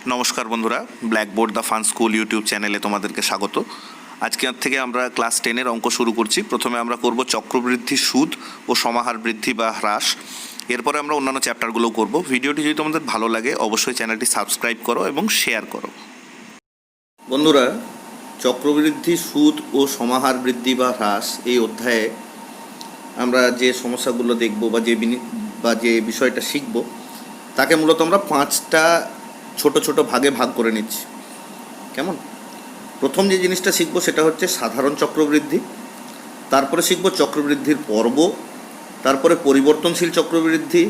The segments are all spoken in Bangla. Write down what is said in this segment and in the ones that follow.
নমস্কার বন্ধুরা, blackboard the fun school YouTube চ্যানেলে তোমাদেরকে স্বাগত। আজকে থেকে আমরা ক্লাস 10-এর অঙ্ক শুরু করছি। প্রথমে আমরা করব চক্রবৃদ্ধি সুদ ও সমাহার বৃদ্ধি বা হ্রাস। এরপরে আমরা অন্যান্য চ্যাপ্টারগুলোও করব। ভিডিওটি যদি তোমাদের ভালো লাগে অবশ্যই চ্যানেলটি সাবস্ক্রাইব করো এবং শেয়ার করো। বন্ধুরা, চক্রবৃদ্ধি সুদ ও সমাহার বৃদ্ধি বা হ্রাস এই অধ্যায়ে আমরা যে সমস্যাগুলো দেখব বা যে বিষয়টা শিখব তাকে মূলত আমরা 5টা ছোট ছোট ভাগে ভাগ করে নিচ্ছি। কেমন? প্রথম যে জিনিসটা শিখব সেটা হচ্ছে সাধারণ চক্রবৃদ্ধি, তারপরে শিখব চক্রবৃদ্ধির পর্ব, তারপরে পরিবর্তনশীল চক্রবৃদ্ধি,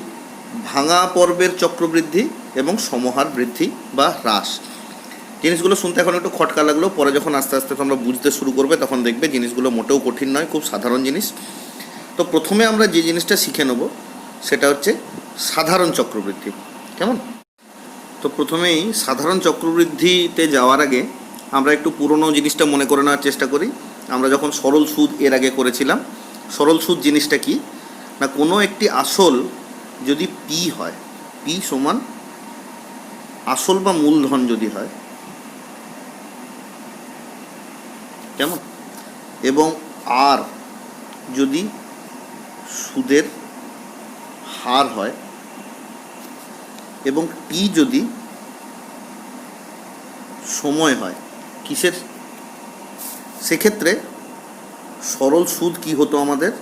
ভাঙা পর্বের চক্রবৃদ্ধি এবং সমাহার বৃদ্ধি বা হ্রাস। জিনিসগুলো শুনতে এখন একটু খটকা লাগলেও পরে যখন আস্তে আস্তে তোমরা বুঝতে শুরু করবে তখন দেখবে জিনিসগুলো মোটেও কঠিন নয়, খুব সাধারণ জিনিস। তো প্রথমে আমরা যে জিনিসটা শিখে নেব সেটা হচ্ছে সাধারণ চক্রবৃদ্ধি। কেমন? তো প্রথমেই সাধারণ চক্রবৃদ্ধিতে যাওয়ার আগে আমরা একটু পুরনো জিনিসটা মনে করে নেওয়ার চেষ্টা করি। আমরা যখন সরল সুদ এর আগে করেছিলাম, সরল সুদ জিনিসটা কি না, কোনো একটি আসল যদি পি হয়, পি সমান আসল বা মূলধন যদি হয়, কেমন, এবং আর যদি সুদের হার হয় এবং পি যদি সময় হয় কিসের, সেক্ষেত্রে সরল সুদ কি হতো আমাদের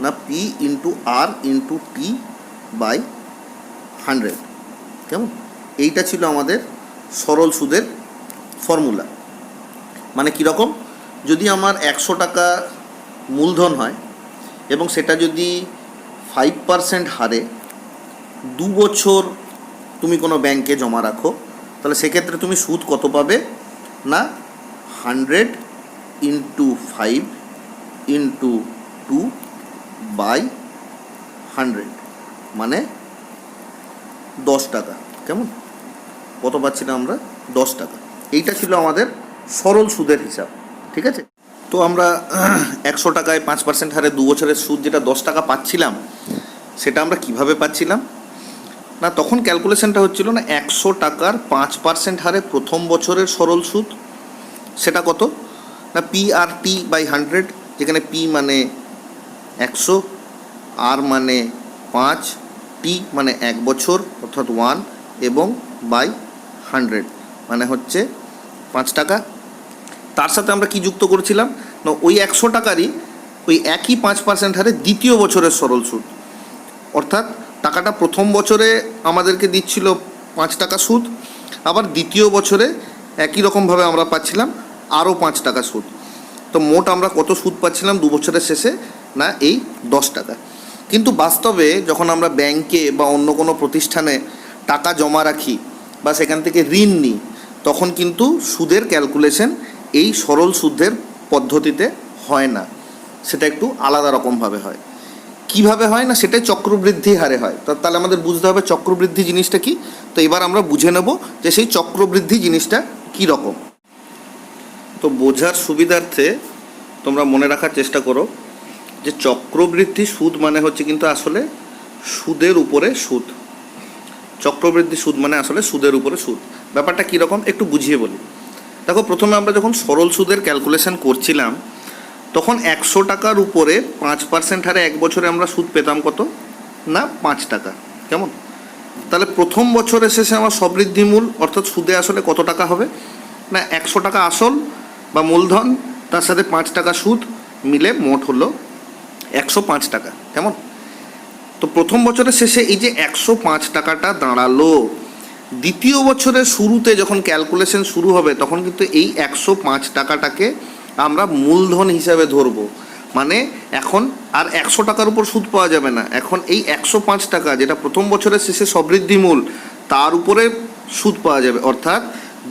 না, P into R into T by 100। কেমন? এইটা ছিল আমাদের সরল সুদের ফর্মুলা। মানে কীরকম, যদি আমার 100 টাকা মূলধন হয় এবং সেটা যদি 5% হারে 2 বছর তুমি কোনো ব্যাংকে জমা রাখো, তাহলে সেক্ষেত্রে তুমি সুদ কত পাবে না, 100 ইন্টু 5 ইন্টু 2 বাই 100 মানে 10 টাকা। কেমন? কত পাচ্ছিলাম আমরা? 10 টাকা। এইটা ছিল আমাদের সরল সুদের হিসাব। ঠিক আছে? তো আমরা 100 টাকায় 5% হারে 2 বছরের সুদ যেটা 10 টাকা পাচ্ছিলাম, সেটা আমরা কিভাবে পাচ্ছিলাম না, তখন ক্যালকুলেশনটা হচ্ছিল না 100 টাকার 5% হারে প্রথম বছরের সরল সুদ, সেটা কত না, পি আর টি বাই 100, যেখানে পি মানে 100, আর মানে 5, টি মানে 1 বছর অর্থাৎ 1 এবং বাই 100 মানে হচ্ছে 5 টাকা। তার সাথে আমরা কি যুক্ত করেছিলাম না, ওই 100 টাকারই ওই একই 5% হারে দ্বিতীয় বছরের সরল সুদ, অর্থাৎ টাকাটা প্রথম বছরে আমাদেরকে দিচ্ছিল 5 টাকা সুদ, আবার দ্বিতীয় বছরে একই রকমভাবে আমরা পাচ্ছিলাম আরও 5 টাকা সুদ। তো মোট আমরা কত সুদ পাচ্ছিলাম 2 বছরের শেষে না, এই 10 টাকা। কিন্তু বাস্তবে যখন আমরা ব্যাংকে বা অন্য কোনো প্রতিষ্ঠানে টাকা জমা রাখি বা সেখান থেকে ঋণ নিই, তখন কিন্তু সুদের ক্যালকুলেশন এই সরল সুদের পদ্ধতিতে হয় না, সেটা একটু আলাদা রকমভাবে হয়। কিভাবে হয় না, সেটাই চক্রবৃদ্ধি হারে হয়। তাহলে আমাদের বুঝতে হবে চক্রবৃদ্ধি জিনিসটা কি। তো এবার আমরা বুঝে নেব যে সেই চক্রবৃদ্ধি জিনিসটা কি রকম। তো বোঝার সুবিধার্থে তোমরা মনে রাখার চেষ্টা করো যে চক্রবৃদ্ধি সুদ মানে হচ্ছে কিন্তু আসলে সুদের উপরে সুদ। চক্রবৃদ্ধি সুদ মানে আসলে সুদের উপরে সুদ। ব্যাপারটা কীরকম একটু বুঝিয়ে বলি। দেখো, প্রথমে আমরা যখন সরল সুদের ক্যালকুলেশন করছিলাম তখন 100 টাকার উপরে 5% হারে 1 বছরে আমরা সুদ পেতাম কত না, 5 টাকা। কেমন? তাহলে প্রথম বছরের শেষে আমার সবৃদ্ধি মূল অর্থাৎ সুদে আসলে কত টাকা হবে না, 100 টাকা আসল বা মূলধন, তার সাথে 5 টাকা সুদ মিলে মোট হলো 105 টাকা। কেমন? তো প্রথম বছরের শেষে এই যে 105 টাকাটা দাঁড়ালো, দ্বিতীয় বছরের শুরুতে যখন ক্যালকুলেশন শুরু হবে তখন কিন্তু এই 105 টাকাটাকে আমরা মূলধন হিসাবে ধরবো। মানে এখন আর 100 টাকার উপর সুদ পাওয়া যাবে না, এখন এই 105 টাকা যেটা প্রথম বছরের শেষে সবৃদ্ধি মূল তার উপরে সুদ পাওয়া যাবে। অর্থাৎ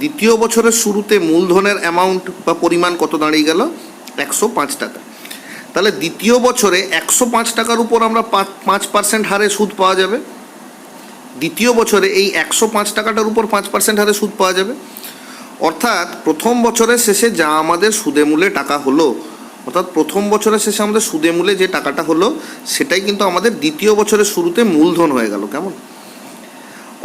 দ্বিতীয় বছরের শুরুতে মূলধনের অ্যামাউন্ট বা পরিমাণ কত দাঁড়িয়ে গেল, 105 টাকা। তাহলে দ্বিতীয় বছরে 105 টাকার উপর আমরা 5% হারে সুদ পাওয়া যাবে। দ্বিতীয় বছরে এই 105 টাকাটার উপর 5% হারে সুদ পাওয়া যাবে। অর্থাৎ প্রথম বছরের শেষে যা আমাদের সুদে মূলে টাকা হলো, অর্থাৎ প্রথম বছরের শেষে আমাদের সুদে মূলে যে টাকাটা হলো সেটাই কিন্তু আমাদের দ্বিতীয় বছরের শুরুতে মূলধন হয়ে গেল। কেমন?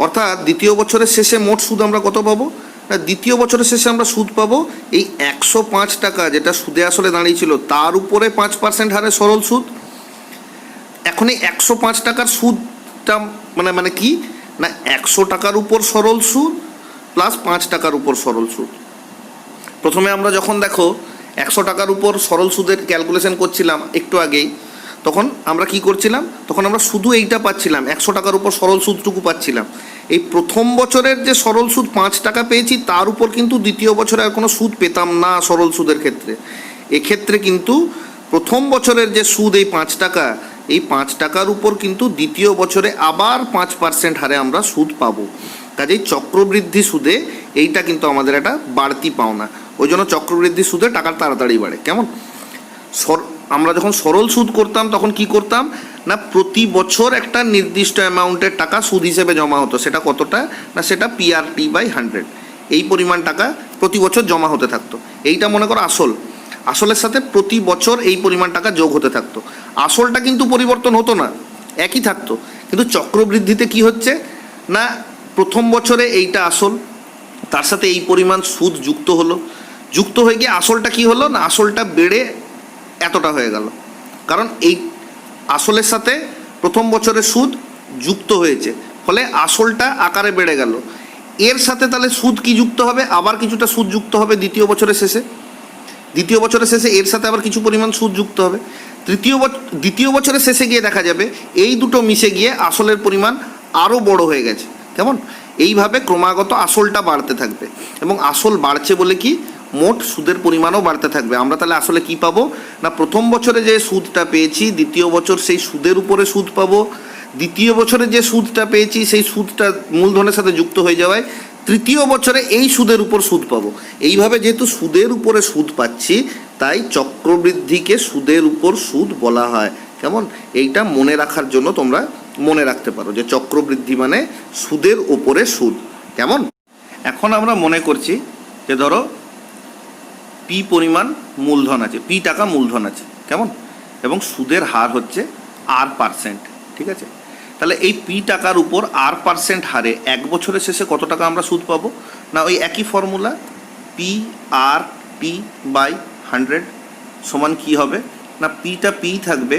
অর্থাৎ দ্বিতীয় বছরের শেষে মোট সুদ আমরা কত পাবো না, দ্বিতীয় বছরের শেষে আমরা সুদ পাবো এই 105 টাকা যেটা সুদে আসলে দাঁড়িয়েছিল তার উপরে 5% হারে সরল সুদ। এখন এই 105 টাকার সুদটা মানে কি না, 100 টাকার উপর সরল সুদ প্লাস 5 টাকার উপর সরল সুদ। প্রথমে আমরা যখন দেখো 100 টাকার উপর সরল সুদের ক্যালকুলেশন করছিলাম একটু আগেই, তখন আমরা কি করছিলাম, তখন আমরা শুধু এইটা পাচ্ছিলাম, 100 টাকার উপর সরল সুদটুকু পাচ্ছিলাম। এই প্রথম বছরের যে সরল সুদ 5 টাকা পেয়েছি তার উপর কিন্তু দ্বিতীয় বছরে আর কোনো সুদ পেতাম না সরল সুদের ক্ষেত্রে। এক্ষেত্রে কিন্তু প্রথম বছরের যে সুদ এই 5 টাকা, এই 5 টাকার উপর কিন্তু দ্বিতীয় বছরে আবার 5% হারে আমরা সুদ পাবো। কাজেই চক্রবৃদ্ধি সুদে এইটা কিন্তু আমাদের একটা বাড়তি পাওনা, ওই জন্য চক্রবৃদ্ধি সুদে টাকা তাড়াতাড়ি বাড়ে। কেমন, আমরা যখন সরল সুদ করতাম তখন কি করতাম না, প্রতি বছর একটা নির্দিষ্ট অ্যামাউন্টের টাকা সুদ হিসেবে জমা হতো। সেটা কতটা না, সেটা PRT/100, এই পরিমাণ টাকা প্রতি বছর জমা হতে থাকতো। এইটা মনে করো আসলের সাথে প্রতি বছর এই পরিমাণ টাকা যোগ হতে থাকতো। আসলটা কিন্তু পরিবর্তন হতো না, একই থাকতো। কিন্তু চক্রবৃদ্ধিতে কি হচ্ছে না, প্রথম বছরে এইটা আসল, তার সাথে এই পরিমাণ সুদ যুক্ত হয়ে গিয়ে আসলটা কি হলো না, আসলটা বেড়ে এতটা হয়ে গেল। কারণ এই আসলের সাথে প্রথম বছরের সুদ যুক্ত হয়েছে, ফলে আসলটা আকারে বেড়ে গেল। এর সাথে তাহলে সুদ কি যুক্ত হবে, আবার কিছুটা সুদ যুক্ত হবে দ্বিতীয় বছরের শেষে এর সাথে আবার কিছু পরিমাণ সুদ যুক্ত হবে। দ্বিতীয় বছরের শেষে গিয়ে দেখা যাবে এই দুটো মিশে গিয়ে আসলের পরিমাণ আরও বড় হয়ে গেছে। কেমন, এইভাবে ক্রমাগত আসলটা বাড়তে থাকবে, এবং আসল বাড়ছে বলে কি মোট সুদের পরিমাণও বাড়তে থাকবে। আমরা তাহলে আসলে কি পাবো না, প্রথম বছরে যে সুদটা পেয়েছি দ্বিতীয় বছর সেই সুদের উপরে সুদ পাবো, দ্বিতীয় বছরে যে সুদটা পেয়েছি সেই সুদটা মূলধনের সাথে যুক্ত হয়ে যাওয়ায় তৃতীয় বছরে এই সুদের উপর সুদ পাবো। এইভাবে যেহেতু সুদের উপরে সুদ পাচ্ছি, তাই চক্রবৃদ্ধিকে সুদের উপর সুদ বলা হয়। কেমন, এইটা মনে রাখার জন্য তোমরা মনে রাখতে পারো যে চক্রবৃদ্ধি মানে সুদের ওপরে সুদ। কেমন, এখন আমরা মনে করছি যে ধরো P পরিমাণ মূলধন আছে, P টাকা মূলধন আছে। কেমন, এবং সুদের হার হচ্ছে R%। ঠিক আছে, তাহলে এই P টাকার উপর R% হারে এক বছরের শেষে কত টাকা আমরা সুদ পাবো না, ওই একই ফর্মুলা PRT/100 সমান কি হবে না, Pটা P থাকবে,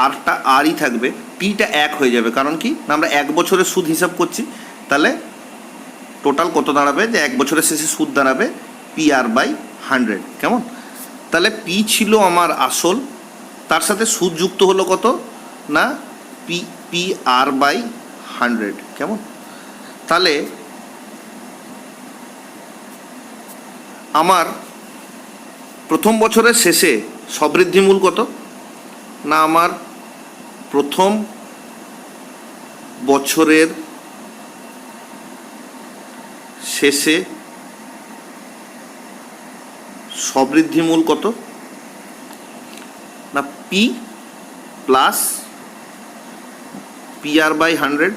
Rটা Rই থাকবে, Tটা 1 হয়ে যাবে। কারণ কি না, আমরা এক বছরের সুদ হিসাব করছি, তাহলে টোটাল কত দাঁড়াবে যে এক বছরের শেষে সুদ দাঁড়াবে PR/100। কেমন, তাহলে P ছিল আমার আসল, তার সাথে সুদ যুক্ত হলো কত না PR/100। কেমন, তাহলে আমার প্রথম বছরের শেষে সবৃদ্ধি মূল কত না, আমার প্রথম বছরের শেষে সবৃদ্ধি মূল কত না, P প্লাস PR/100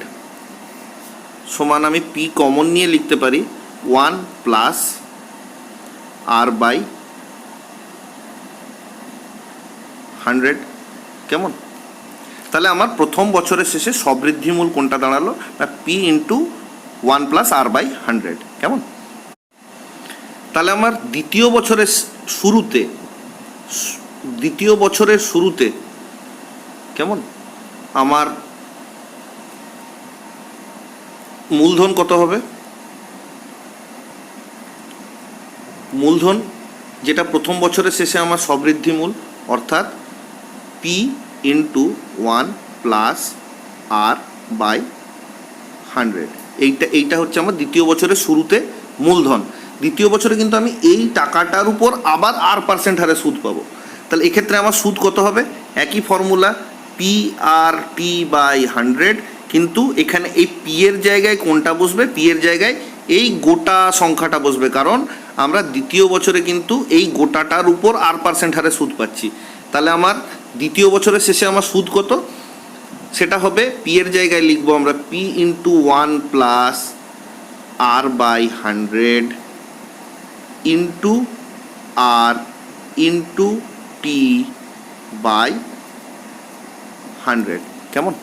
সমান, আমি P কমন নিয়ে লিখতে পারি 1 প্লাস R/100। কেমন, তাহলে আমার প্রথম বছরের শেষে সবৃদ্ধি মূল কোনটা দাঁড়ালো না, P × 1 প্লাস R/100। কেমন, তাহলে আমার দ্বিতীয় বছরের শুরুতে কেমন আমার মূলধন কত হবে, মূলধন যেটা প্রথম বছরের শেষে আমার সবৃদ্ধি মূল, অর্থাৎ P × 1 প্লাস R/100। এইটা হচ্ছে আমার দ্বিতীয় বছরের শুরুতে মূলধন। দ্বিতীয় বছরে কিন্তু আমি এই টাকাটার উপর আবার R% হারে সুদ পাবো। তাহলে এক্ষেত্রে আমার সুদ কত হবে, একই ফর্মুলা PRT/100, কিন্তু এখানে এই P এর জায়গায় কোনটা বসবে, P এর জায়গায় এই গোটা সংখ্যাটা বসবে, কারণ আমরা দ্বিতীয় বছরে কিন্তু এই গোটাটার উপর R% হারে সুদ পাচ্ছি। তাহলে আমার দ্বিতীয় বছরের শেষে আমার সুদ কত, সেটা হবে P এর জায়গায় লিখবো আমরা P × 1 plus R/100 × R × T/100। কেমন,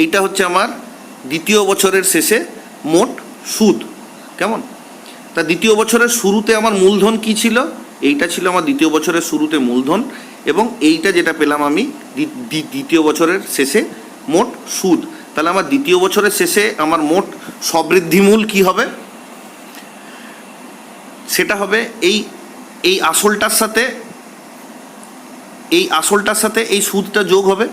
এইটা হচ্ছে আমার দ্বিতীয় বছরের শেষে মোট সুদ। কেমন? তা দ্বিতীয় বছরের শুরুতে আমার মূলধন কি ছিল? এইটা ছিল আমার দ্বিতীয় বছরের শুরুতে মূলধন, এবং এইটা যেটা পেলাম আমি দ্বিতীয় বছরের শেষে মোট সুদ। তাহলে আমার দ্বিতীয় বছরের শেষে আমার মোট সবৃদ্ধিমূল কি হবে? সেটা হবে এই আসলটার সাথে এই সুদটা যোগ হবে।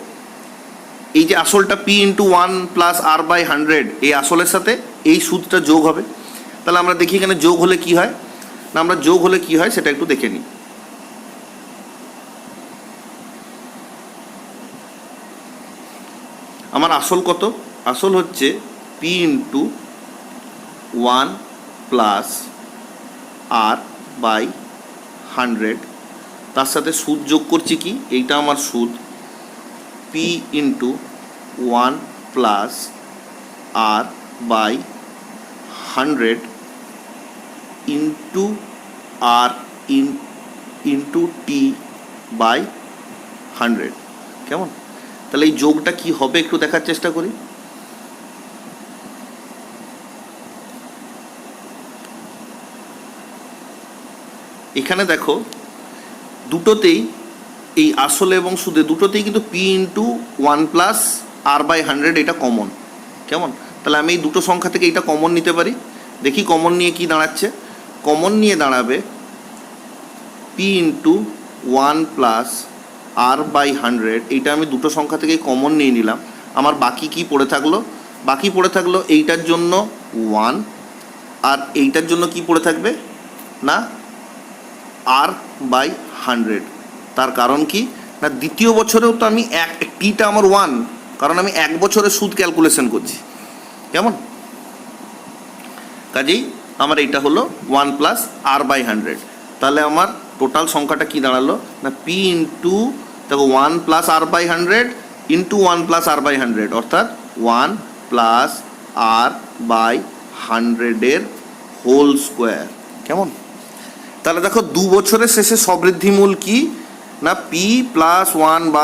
এই যে আসলটা P × 1 + R/100, এই আসলের সাথে এই সুদটা যোগ হবে। তাহলে আমরা দেখি এখানে যোগ হলে কি হয়, না আমরা যোগ হলে কি হয় সেটা একটু দেখে নিই। আমার আসল কত? আসল হচ্ছে P × 1 + R/100, তার সাথে সুদ যোগ করছি কি, এইটা আমার সুদ P × 1 + R/100 into R into T/100। কেমন? তাহলে এই যোগটা কি হবে একটু দেখার চেষ্টা করি। এখানে দেখো দুটোতেই, এই আসলে এবং সুদে দুটোতেই কিন্তু P × 1 + R/100 এটা কমন। কেমন? তাহলে আমি এই দুটো সংখ্যা থেকে এইটা কমন নিতে পারি। দেখি কমন নিয়ে কি দাঁড়াচ্ছে। কমন নিয়ে দাঁড়াবে P × 1 + R/100, এইটা আমি দুটো সংখ্যা থেকেই কমন নিয়ে নিলাম। আমার বাকি কি পড়ে থাকলো? বাকি পড়ে থাকলো এইটার জন্য 1, আর এইটার জন্য কি পড়ে থাকবে না R/100। তার কারণ কি না, দ্বিতীয় বছরেও তো আমি টিটা আমার 1, কারণ আমি 1 বছরের সুদ ক্যালকুলেশন করছি। কেমন? কাজেই আমার এইটা হলো 1 + R/100। তাহলে আমার টোটাল সংখ্যাটা কি দাঁড়ালো না P × দেখো 1 + R/100 ইন্টু 1 + R/100, অর্থাৎ 1 + R/100 হোল স্কোয়ার। কেমন? তাহলে দেখো 2 বছরের শেষে সবৃদ্ধিমূল কি না P + 1 +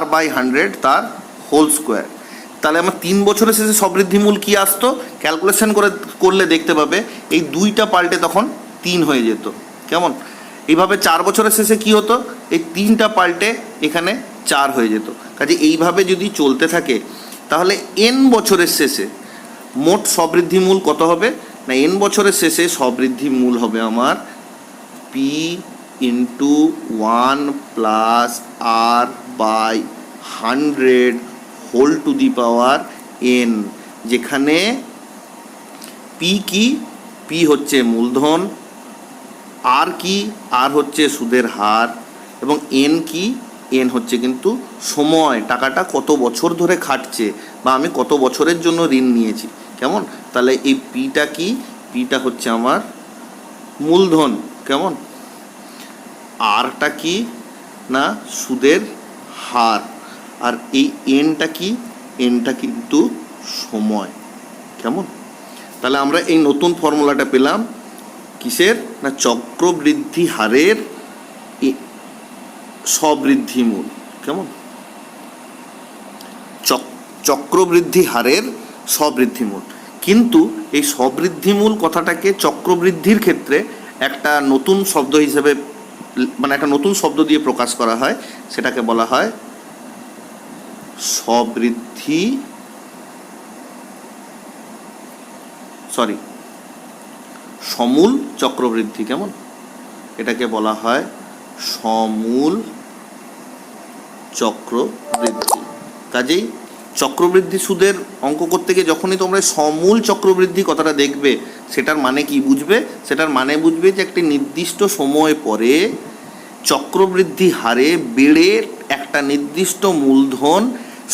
R/100 তার হোল স্কোয়ার। তাহলে আমার 3 বছরের শেষে সবৃদ্ধিমূল কি আসতো? ক্যালকুলেশন করলে দেখতে পাবে এই 2টা পাল্টে তখন 3 হয়ে যেত। কেমন? এইভাবে 4 বছরের শেষে কি হতো? এই 3টা পাল্টে এখানে 4 হয়ে যেত। কাজে এইভাবে যদি চলতে থাকে তাহলে n বছরের শেষে মোট সবৃদ্ধিমূল কত হবে না, n বছরের শেষে সবৃদ্ধিমূল হবে আমার P × 1 + R/100 whole to the power n, যেখানে P কি? P হচ্ছে মূলধন, R কি? R হচ্ছে সুদের হার, এবং n কি? n হচ্ছে কিন্তু সময়, টাকাটা কত বছর ধরে খাটছে বা আমি কত বছরের জন্য ঋণ নিয়েছি। কেমন? তাহলে এই Pটা কি? Pটা হচ্ছে আমার মূলধন। কেমন? Rটা কি না সুদের হার, আর এই nটা কি? nটা কিন্তু সময়। কেমন? তাহলে আমরা এই নতুন ফর্মুলাটা পেলাম কিসের না চক্রবৃদ্ধি হারের সবৃদ্ধিমূল। কেমন? চক্রবৃদ্ধি হারের সবৃদ্ধিমূল। কিন্তু এই সবৃদ্ধিমূল কথাটাকে চক্রবৃদ্ধির ক্ষেত্রে একটা নতুন শব্দ হিসেবে, মানে একটা নতুন শব্দ দিয়ে প্রকাশ করা হয়, সেটাকে বলা হয় সমূল চক্রবৃদ্ধি। কেমন? এটাকে বলা হয় সমূল চক্রবৃদ্ধি। কাজেই চক্রবৃদ্ধি সুদের অঙ্ক করতে গিয়ে যখনই তোমরা সমূল চক্রবৃদ্ধি কথাটা দেখবে, সেটার মানে কি বুঝবে? সেটার মানে বুঝবে যে একটি নির্দিষ্ট সময় পরে চক্রবৃদ্ধি হারে বেড়ে একটা নির্দিষ্ট মূলধন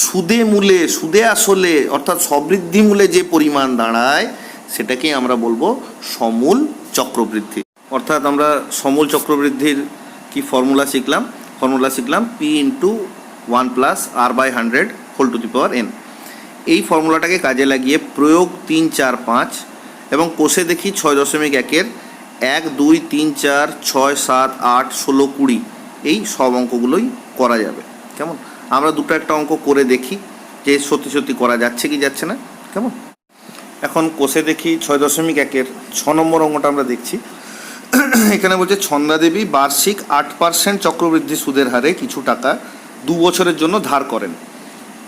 সুদে আসলে অর্থাৎ সবৃদ্ধি মূলে যে পরিমাণ দাঁড়ায় সেটাকেই আমরা বলবো সমূল চক্রবৃদ্ধি। অর্থাৎ আমরা সমূল চক্রবৃদ্ধির কি ফর্মুলা শিখলাম P × 1 + R/100 whole to the power n। এই ফর্মুলাটাকে কাজে লাগিয়ে প্রয়োগ 3, 4, 5 এবং কোষে দেখি 6.1-এর 1, 2, 3, 4, 6, 7, 8, 16, 20 এই সব অঙ্কগুলোই করা যাবে। কেমন? আমরা দুটো একটা অঙ্ক করে দেখি যে সত্যি সত্যি করা যাচ্ছে কি যাচ্ছে না। কেমন? এখন কোষে দেখি 6.1-এর 6 নম্বর অঙ্কটা আমরা দেখছি। এখানে বলছে ছন্দাদেবী বার্ষিক 8% চক্রবৃদ্ধি সুদের হারে কিছু টাকা 2 বছরের জন্য ধার করেন।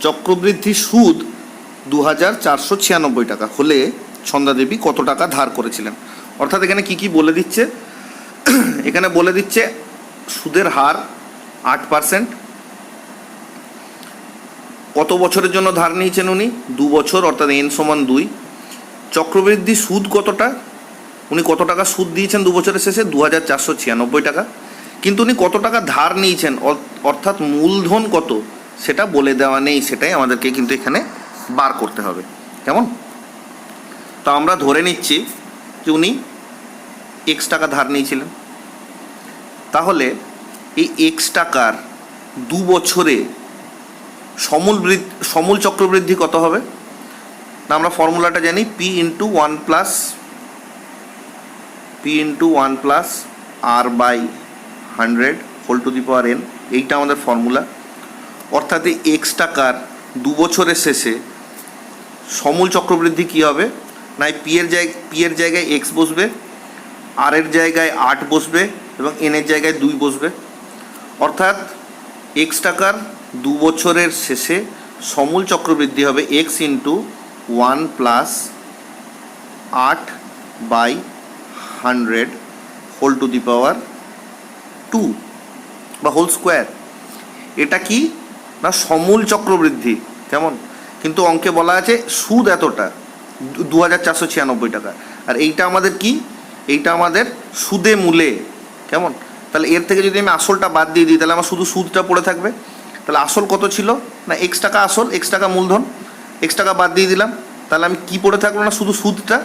চক্রবৃদ্ধি সুদ 2496 টাকা হলে ছন্দাদেবী কত টাকা ধার করেছিলেন। অর্থাৎ এখানে কি কি বলে দিচ্ছে, এখানে বলে দিচ্ছে সুদের হার 8%, কত বছরের জন্য ধার নিয়েছেন উনি, 2 বছর, অর্থাৎ n = 2। চক্রবৃদ্ধি সুদ কতটা, উনি কত টাকা সুদ দিয়েছেন 2 বছরের শেষে, 2496 টাকা। কিন্তু উনি কত টাকা ধার নিয়েছেন, অর্থাৎ মূলধন কত সেটা বলে দেওয়া নেই, সেটাই আমাদেরকে কিন্তু এখানে বার করতে হবে। কেমন? তো আমরা ধরে নিচ্ছি যে উনি x টাকা ধার নিয়েছিলেন, তাহলে এই x টাকার 2 বছরে সমূল চক্রবৃদ্ধি কত হবে না, আমরা ফর্মুলাটা জানি, p × 1 + r/100 whole to the power n, এইটা আমাদের ফর্মুলা। অর্থাৎ এই x টাকার 2 বছরের শেষে সমূল চক্রবৃদ্ধি কী হবে না, p এর জায়গায় x বসবে, r এর জায়গায় 8 বসবে এবং n এর জায়গায় 2 বসবে। অর্থাৎ x টাকার 2 বছরের শেষে সমূল চক্রবৃদ্ধি হবে x × 1 + 8/100 হোল টু দি পাওয়ার 2 বা হোল স্কোয়ার। এটা কি না সমূল চক্রবৃদ্ধি। কেমন? কিন্তু অঙ্কে বলা আছে সুদ এতটা 2496 টাকা, আর এইটা আমাদের কি, এইটা আমাদের সুদে মূলে। কেমন? তাহলে এর থেকে যদি আমি আসলটা বাদ দিয়ে দিই তাহলে আমার শুধু সুদটা পড়ে থাকবে। তাহলে আসল কত ছিল না, x টাকা আসল, x টাকা মূলধন, x টাকা বাদ দিয়ে দিলাম, তাহলে আমি কি পড়ে থাকলো না, শুধু সুদটা।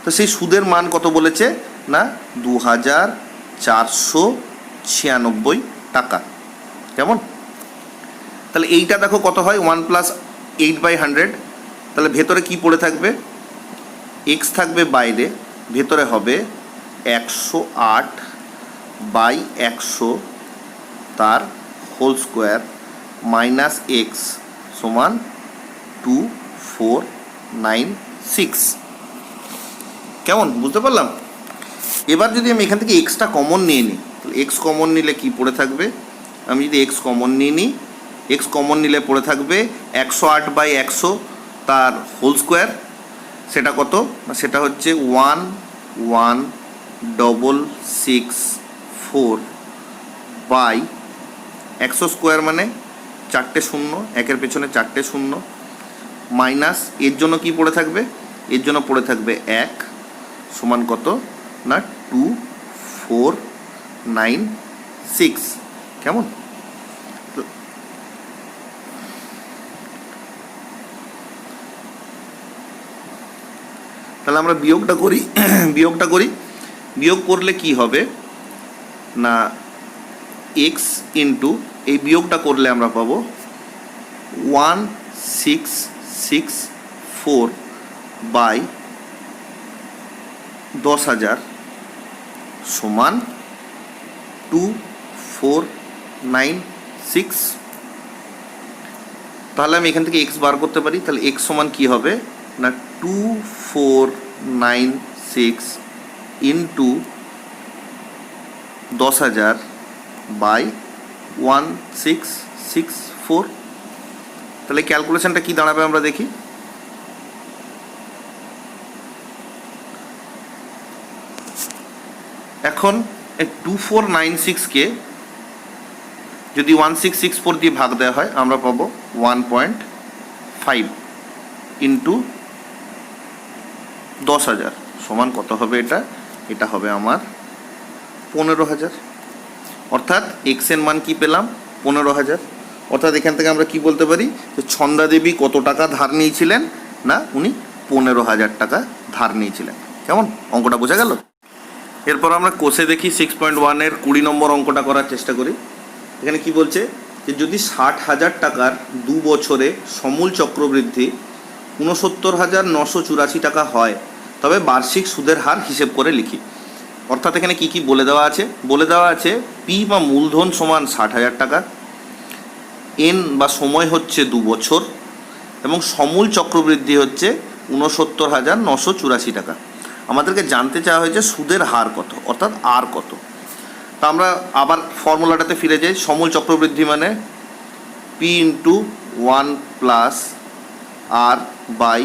তো সেই সুদের মান কত বলেছে না 2496 টাকা। কেমন? তাহলে এইটা দেখো কত হয়, 1 + 8/100, তাহলে ভেতরে কি পড়ে থাকবে, x থাকবে বাইরে, ভেতরে হবে 108/100 তার হোল স্কোয়ার মাইনাস x = 2496। কেমন? বুঝতে পারলাম? এবার যদি আমি এখান থেকে এক্সটা কমন নিয়ে নিই, তাহলে এক্স কমন নিলে কি পড়ে থাকবে, আমি যদি এক্স কমন নিয়ে নিই, এক্স কমন নিলে পড়ে থাকবে 108/100 তার হোল স্কোয়ার। সেটা কত, সেটা হচ্ছে 11664/100 স্কোয়ার, মানে 4টে শূন্য, একের পেছনে 4টে শূন্য, মাইনাস এর জন্য কি পড়ে থাকবে, এর জন্য পড়ে থাকবে 1 সমান কত না 2496। কেমন? তাহলে আমরা বিয়োগটা করি, বিয়োগ করলে কি হবে না x ইন্টু, এই বিয়োগটা করলে আমরা পাবো 1664/10,000 সমান 2496। তাহলে আমি এখান থেকে x বার করতে পারি, তাহলে x সমান কি হবে না 2496 ইন্টু 10,000/1664। তাহলে ক্যালকুলেশনটা কি দাঁড়াবে আমরা দেখি। এখন 2496কে যদি 1664 দিয়ে ভাগ দেওয়া হয় আমরা পাবো 1.5 ইন্টু 10,000 সমান কত হবে, এটা হবে আমার 15,000। অর্থাৎ x এর মান কি পেলাম 15,000। অর্থাৎ এখান থেকে আমরা কি বলতে পারি যে ছন্দাদেবী কত টাকা ধার নিয়েছিলেন না উনি 15,000 টাকা ধার নিয়েছিলেন। কেমন? অঙ্কটা বোঝা গেল? এরপর আমরা কোষে দেখি 6.1-এর 20 নম্বর অঙ্কটা করার চেষ্টা করি। এখানে কি বলছে যে যদি 60,000 টাকার 2 বছরে সমূল চক্রবৃদ্ধি 69,984 টাকা হয় তবে বার্ষিক সুদের হার হিসেব করে লিখি। অর্থাৎ এখানে কি কি বলে দেওয়া আছে, বলে দেওয়া আছে পি বা মূলধন সমান 60,000 টাকা, এন বা সময় হচ্ছে 2 বছর, এবং সমূল চক্রবৃদ্ধি হচ্ছে 69,984 টাকা। আমাদেরকে জানতে চাওয়া হয়েছে সুদের হার কত, অর্থাৎ আর কত। তা আমরা আবার ফর্মুলাটাতে ফিরে যাই। সমূল চক্রবৃদ্ধি মানে P into 1 plus R by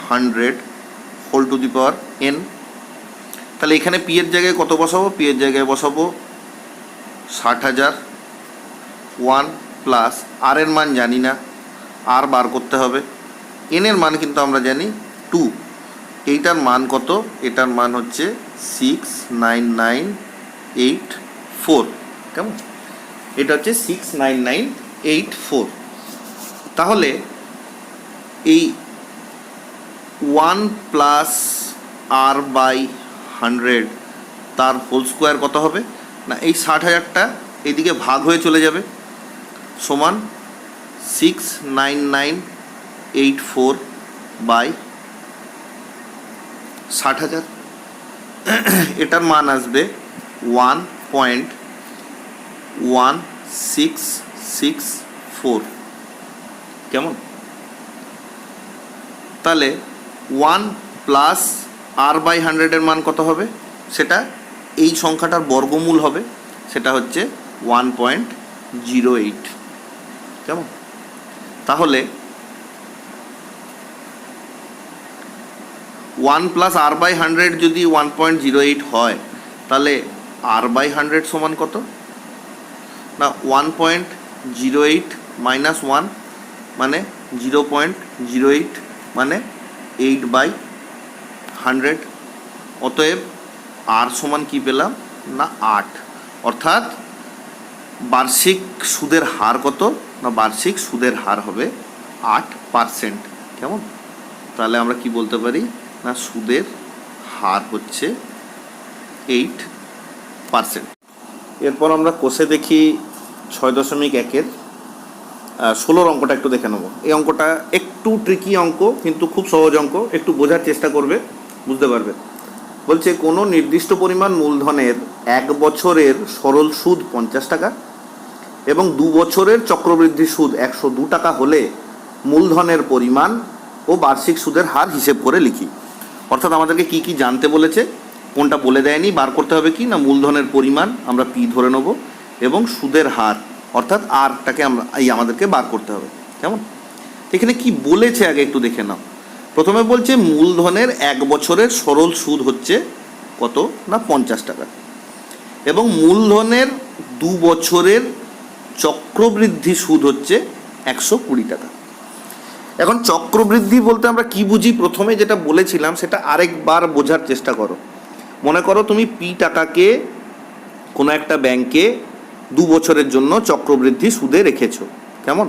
100 whole to the power n. তাহলে এখানে পি এর জায়গায় কত বসাবো? পি এর জায়গায় বসাবো 60,000। 1 প্লাস আর এর মান জানি না, আর বার করতে হবে। এন এর মান কিন্তু আমরা জানি 2। এইটার মান কত? এটার মান হচ্ছে 69984। কেমন? এটা হচ্ছে 69984। তাহলে এই 1 প্লাস আর বাই 100 তার হোল স্কোয়ার কত হবে না, এই 60,000টা এইদিকে ভাগ হয়ে চলে যাবে, সমান 69984 বাই 60,000। এটার মান আসবে 1.1664। কেমন? তাহলে 1 প্লাস আর বাই 100 এর মান কত হবে? সেটা এই সংখ্যাটার বর্গমূল হবে, সেটা হচ্ছে 1.08। কেমন? তাহলে 1 প্লাস আর বাই 100 যদি 1.08 হয়, তাহলে আর বাই 100 সমান কত না 1.08 মাইনাস 1 মানে 0.08 মানে 8/100। অতএব আর সমান কি পেলাম না 8। অর্থাৎ বার্ষিক সুদের হার কত না, বার্ষিক সুদের হার হবে 8%। কেমন? তাহলে আমরা কি বলতে পারি না সুদের হার হচ্ছে 8%। এরপর আমরা কোষে দেখি 6.1-এর 16 অঙ্কটা একটু দেখে নেব। এই অঙ্কটা একটু ট্রিকি অঙ্ক, কিন্তু খুব সহজ অঙ্ক, একটু বোঝার চেষ্টা করবে, বুঝতে পারবে। বলছে কোনো নির্দিষ্ট পরিমাণ মূলধনের 1 বছরের সরল সুদ 50 টাকা এবং 2 বছরের চক্রবৃদ্ধি সুদ 102 টাকা হলে মূলধনের পরিমাণ ও বার্ষিক সুদের হার হিসেব করে লিখি। অর্থাৎ আমাদেরকে কি কি জানতে বলেছে, কোনটা বলে দেয়নি, বার করতে হবে কি না মূলধনের পরিমাণ আমরা পি ধরে নেব এবং সুদের হার অর্থাৎ আরটাকে আমরা আমাদেরকে বার করতে হবে। কেমন? এখানে কি বলেছে আগে একটু দেখে নাও। প্রথমে বলছে মূলধনের 1 বছরের সরল সুদ হচ্ছে কত না 50 টাকা এবং মূলধনের 2 বছরের চক্রবৃদ্ধি সুদ হচ্ছে 120 টাকা। এখন চক্রবৃদ্ধি বলতে আমরা কি বুঝি, প্রথমে যেটা বলেছিলাম সেটা আরেকবার বোঝার চেষ্টা করো। মনে করো তুমি পি টাকাকে কোনো একটা ব্যাংকে 2 বছরের জন্য চক্রবৃদ্ধি সুদে রেখেছো। কেমন?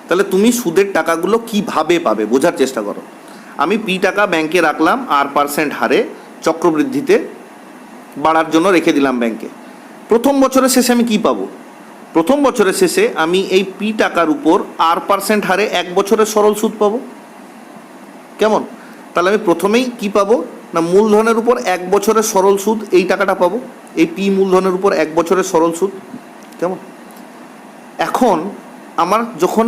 তাহলে তুমি সুদের টাকাগুলো কিভাবে পাবে বোঝার চেষ্টা করো। আমি পি টাকা ব্যাংকে রাখলাম, R% হারে চক্রবৃদ্ধিতে বাড়ার জন্য রেখে দিলাম ব্যাংকে। প্রথম বছরের শেষে আমি কি পাবো? প্রথম বছরের শেষে আমি এই পি টাকার উপর R% হারে 1 বছরের সরল সুদ পাবো। কেমন? তাহলে আমি প্রথমেই কি পাবো না মূলধনের উপর 1 বছরের সরল সুদ, এই টাকাটা পাবো, এই পি মূলধনের উপর 1 বছরের সরল সুদ। কেমন? এখন আমার যখন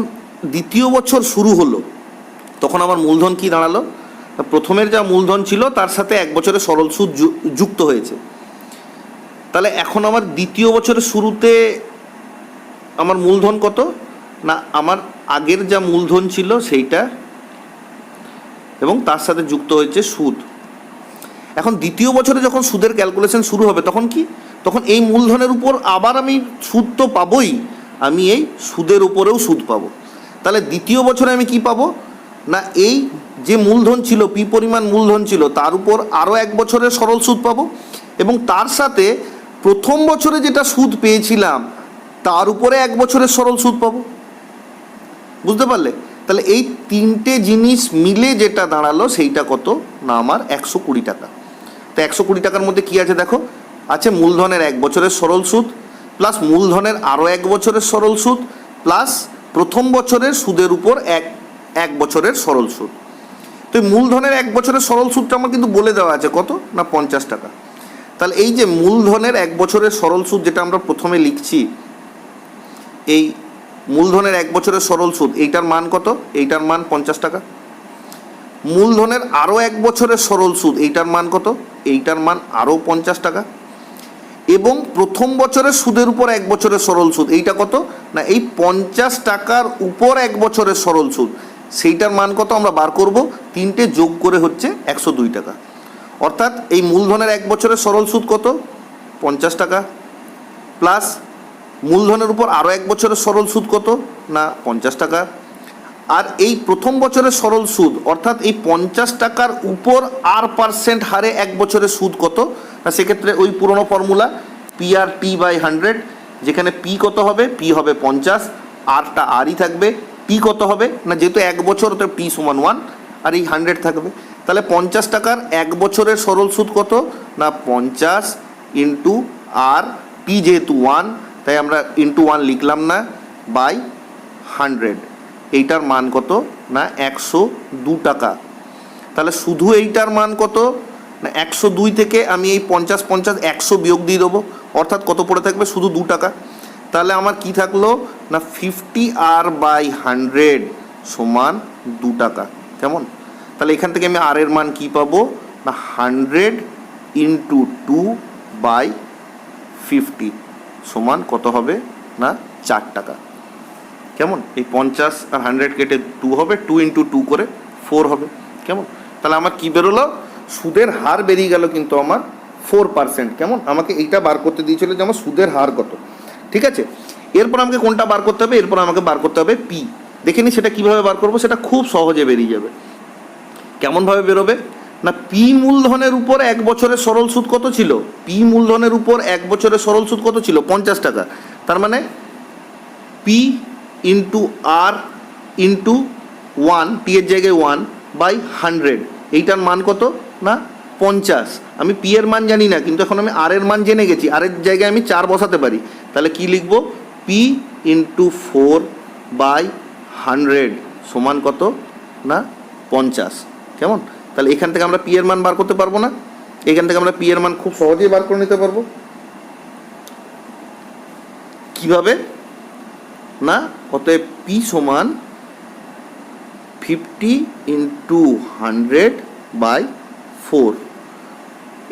দ্বিতীয় বছর শুরু হলো তখন আমার মূলধন কি দাঁড়ালো, প্রথমের যা মূলধন ছিল তার সাথে 1 বছরের সরল সুদ যুক্ত হয়েছে। তাহলে এখন আমার দ্বিতীয় বছরের শুরুতে আমার মূলধন কত না আমার আগের যা মূলধন ছিল সেইটা এবং তার সাথে যুক্ত হয়েছে সুদ। এখন দ্বিতীয় বছরে যখন সুদের ক্যালকুলেশন শুরু হবে তখন কি, তখন এই মূলধনের উপর আবার আমি সুদ তো পাবোই, আমি এই সুদের উপরেও সুদ পাবো। তাহলে দ্বিতীয় বছরে আমি কি পাবো না এই যে মূলধন ছিল পি পরিমাণ মূলধন ছিল তার উপর আরও 1 বছরের সরল সুদ পাবো এবং তার সাথে প্রথম বছরে যেটা সুদ পেয়েছিলাম তার উপরে 1 বছরের সরল সুদ পাবো। বুঝতে পারলে? তাহলে এই তিনটে জিনিস মিলে যেটা দাঁড়ালো সেইটা কত না আমার 120 টাকা। তো 120 টাকার মধ্যে কি আছে দেখো, আছে মূলধনের 1 বছরের সরল সুদ প্লাস মূলধনের আরও 1 বছরের সরল সুদ প্লাস প্রথম বছরের সুদের উপর 1 বছরের সরল সুদ। তো মূলধনের 1 বছরের সরল সুদটা আমার কিন্তু বলে দেওয়া আছে কত না 50 টাকা। তাহলে এই যে মূলধনের 1 বছরের সরল সুদ যেটা আমরা প্রথমে লিখছি, এই মূলধনের 1 বছরের সরল সুদ, এইটার মান কত? এইটার মান 50 টাকা। মূলধনের আরও 1 বছরের সরল সুদ, এইটার মান কত? এইটার মান আরও 50 টাকা। এবং প্রথম বছরের সুদের উপর 1 বছরের সরল সুদ, এইটা কত? না এই 50 টাকার উপর 1 বছরের সরল সুদ, সেইটার মান কত আমরা বার করব। তিনটে যোগ করে হচ্ছে 102 টাকা। অর্থাৎ এই মূলধনের 1 বছরের সরল সুদ কত? 50 টাকা, প্লাস মূলধনের উপর আরও 1 বছরের সরল সুদ কত? না 50 টাকা। আর এই প্রথম বছরের সরল সুদ অর্থাৎ এই 50 টাকার উপর R% হারে 1 বছরের সুদ কত? না সেক্ষেত্রে ওই পুরনো ফর্মুলা PRT বাই 100, যেখানে P কত হবে? P হবে 50, আরটা আরই থাকবে। T কত হবে? না যেহেতু 1 বছর তো T সমান 1, আর এই 100 থাকবে। তাহলে 50 টাকার 1 বছরের সরল সুদ কত? না 50 ইন্টু আর, T যেহেতু 1 তাই আমরা ইন্টু 1 লিখলাম না, বাই 100। এইটার মান কত? না 102 টাকা। তাহলে শুধু এইটার মান কত? না 102 থেকে আমি এই 50 50 100 বিয়োগ দিয়ে দেবো, অর্থাৎ কত পড়ে থাকবে? শুধু 2 টাকা। তাহলে আমার কি থাকলো? না 50R বাই 100 সমান 2 টাকা। কেমন? তাহলে এখান থেকে আমি আর এর মান কি পাবো? না 100 ইন্টু 2 বাই 50 সমান কত হবে? না 4 টাকা। কেমন? এই 50 আর 100 কেটে 2 হবে, 2 ইন্টু 2 করে 4 হবে। কেমন? তাহলে আমার কি বেরোলো? সুদের হার বেরিয়ে গেল কিন্তু আমার 4%। কেমন? আমাকে এইটা বার করতে দিয়েছিল যে আমার সুদের হার কত। ঠিক আছে, এরপর আমাকে কোনটা বার করতে হবে? এরপর আমাকে বার করতে হবে পি। দেখে নি সেটা কীভাবে বার করবো, সেটা খুব সহজে বেরিয়ে যাবে। কেমনভাবে বেরোবে? না পি মূলধনের উপর 1 বছরের সরল সুদ কত ছিল? পি মূলধনের উপর 1 বছরের সরল সুদ কত ছিল? 50 টাকা। তার মানে পি ইন্টু আর ইন্টু 1, টি এর জায়গায় 1 বাই 100, এইটার মান কত? না 50। আমি পি এর মান জানি না, কিন্তু এখন আমি আর এর মান জেনে গেছি, আর এর জায়গায় আমি 4 বসাতে পারি। তাহলে কি লিখবো? পি ইন্টু 4 বাই 100 সমান কত? না 50। কেমন? তাহলে এখান থেকে আমরা পি এর মান বার করতে পারবো না? এখান থেকে আমরা পি এর মান খুব সহজেই বার করে নিতে পারবো। কিভাবে? না অতএব পি সমান 50 ইন্টু 100 বাই 4,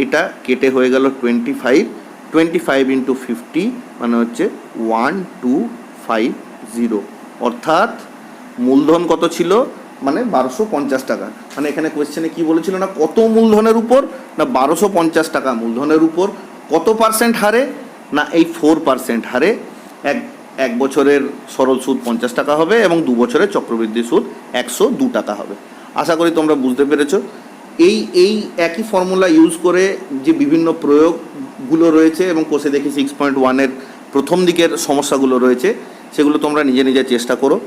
এটা কেটে হয়ে গেল 25, 25 ইন্টু 50 মানে হচ্ছে 1250। অর্থাৎ মূলধন কত ছিল? মানে 1250 টাকা। মানে এখানে কোয়েশ্চেনে কি বলেছিল? না কত মূলধনের উপর? না 1250 টাকা মূলধনের উপর। কত পার্সেন্ট হারে? না এই 4% হারে। এক বছরের সরল সুদ 50 টাকা হবে এবং 2 বছরের চক্রবৃদ্ধি সুদ 102 টাকা হবে। আশা করি তোমরা বুঝতে পেরেছো। এই একই ফর্মুলা ইউজ করে যে বিভিন্ন প্রয়োগগুলো রয়েছে এবং কোষে দেখি 6.1-এর প্রথম দিকের সমস্যাগুলো রয়েছে, সেগুলো তোমরা নিজে নিজে চেষ্টা করো।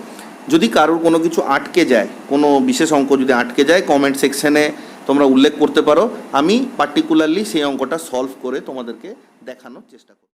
যদি কারোর কোনো কিছু আটকে যায়, কোনো বিশেষ অঙ্ক যদি আটকে যায়, কমেন্ট সেকশনে তোমরা উল্লেখ করতে পারো। আমি পার্টিকুলারলি সেই অঙ্কটা সলভ করে তোমাদেরকে দেখানোর চেষ্টা করব।